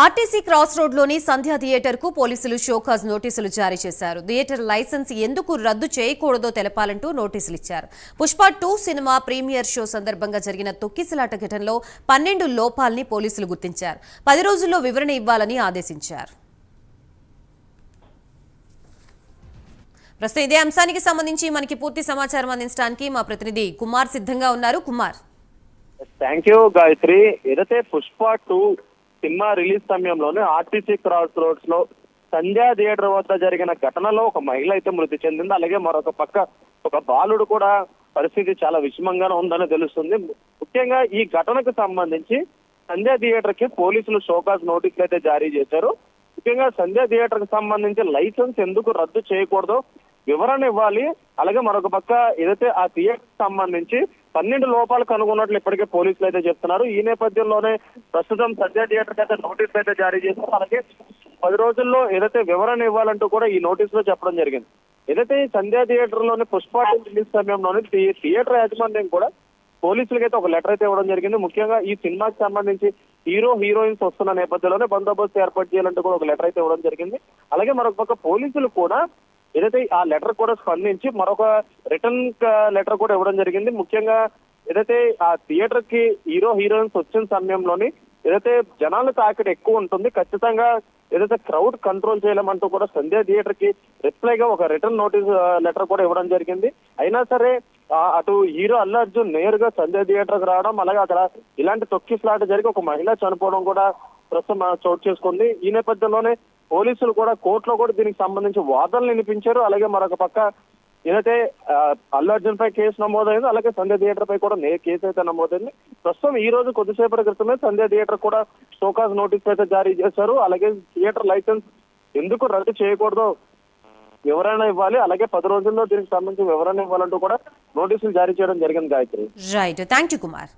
RTC cross రోడ్లోని సంధ్యా theatre కు పోలీసులు షోకాజ్ నోటీసులు జారీ చేశారు. థియేటర్ లైసెన్స్ ఎందుకు రద్దు చేయకూడదో తెలపాలంటూ నోటీసులు ఇచ్చారు. పుష్ప 2 సినిమా ప్రీమియర్ షో సందర్భంగా జరిగిన తొక్కిసలాట ఘటనలో 12 లోపాల్ని పోలీసులు గుర్తించారు. 10 రోజుల్లో వివరణ ఇవ్వాలని ఆదేశించారు. ప్రస్తుతం ఇదే అంశానికి సంబంధించి మనకి పూర్తి సమాచారం అందించడానికి మా ప్రతినిధి కుమార్ సిద్ధంగా ఉన్నారు. Kumar, thank you Gayatri. ఏదైతే పుష్ప 2 సినిమా రిలీజ్ సమయంలోనే ఆర్టీసీ క్రాస్ రోడ్స్ లో సంధ్యా థియేటర్ వద్ద జరిగిన ఘటనలో ఒక మహిళ అయితే మృతి చెందింది. అలాగే మరొక పక్క ఒక బాలుడు కూడా పరిస్థితి చాలా విషమంగానే ఉందని తెలుస్తుంది. ముఖ్యంగా ఈ ఘటనకు సంబంధించి సంధ్యా థియేటర్ కి పోలీసులు షోకాజ్ నోటీసులు అయితే జారీ చేశారు. ముఖ్యంగా సంధ్యా థియేటర్ కి సంబంధించి లైసెన్స్ ఎందుకు రద్దు చేయకూడదో వివరణ ఇవ్వాలి. అలాగే మరొక పక్క ఏదైతే ఆ థియేటర్ సంబంధించి 12 లోపాలు కనుగొన్నట్లు ఇప్పటికే పోలీసులు అయితే చెప్తున్నారు. ఈ నేపథ్యంలోనే ప్రస్తుతం సంధ్యా థియేటర్ కి అయితే నోటీసులు అయితే జారీ చేశారు. అలాగే 10 రోజుల్లో ఏదైతే వివరణ ఇవ్వాలంటూ కూడా ఈ నోటీసులో చెప్పడం జరిగింది. ఏదైతే ఈ సంధ్యా థియేటర్ లోని పుష్ప రిలీజ్ సమయంలోని థియేటర్ యాజమాన్యం కూడా పోలీసులకి అయితే ఒక లెటర్ అయితే ఇవ్వడం జరిగింది. ముఖ్యంగా ఈ సినిమాకి సంబంధించి హీరోయిన్స్ వస్తున్న నేపథ్యంలోనే బందోబస్తు ఏర్పాటు చేయాలంటూ కూడా ఒక లెటర్ అయితే ఇవ్వడం జరిగింది. అలాగే మరొక పక్క పోలీసులు కూడా ఏదైతే ఆ లెటర్ కూడా స్పందించి మరొక రిటర్న్ లెటర్ కూడా ఇవ్వడం జరిగింది. ముఖ్యంగా ఏదైతే ఆ థియేటర్ కి హీరోయిన్స్ వచ్చిన సమయంలోని ఏదైతే జనాల తాకిడి ఎక్కువ ఉంటుంది, ఖచ్చితంగా ఏదైతే క్రౌడ్ కంట్రోల్ చేయలేమంటూ కూడా సంధ్యా థియేటర్ కి రిప్లైగా ఒక రిటర్న్ నోటీస్ లెటర్ కూడా ఇవ్వడం జరిగింది. అయినా సరే అటు హీరో అల్లు అర్జున్ నేరుగా సంధ్యా థియేటర్ కి రావడం, అలాగే అక్కడ ఇలాంటి తొక్కిసలాట జరిగి ఒక మహిళ చనిపోవడం కూడా ప్రస్తుతం చోటు చేసుకుంది. ఈ నేపథ్యంలోనే పోలీసులు కూడా కోర్టులో కూడా దీనికి సంబంధించి వాదనలు వినిపించారు. అలాగే మరొక పక్క ఏదైతే అల్లు అర్జున్ పై కేసు నమోదైంది, అలాగే సంధ్యా థియేటర్ పై కూడా కేసు అయితే నమోదైంది. ప్రస్తుతం ఈ రోజు కొద్దిసేపటి క్రితమే సంధ్యా థియేటర్ కూడా షోకాజ్ నోటీస్ అయితే జారీ చేశారు. అలాగే థియేటర్ లైసెన్స్ ఎందుకు రద్దు చేయకూడదో వివరణ ఇవ్వాలి, అలాగే 10 రోజుల్లో దీనికి సంబంధించి వివరణ ఇవ్వాలంటూ కూడా నోటీసులు జారీ చేయడం జరిగింది. Gayatri, right, thank you Kumar.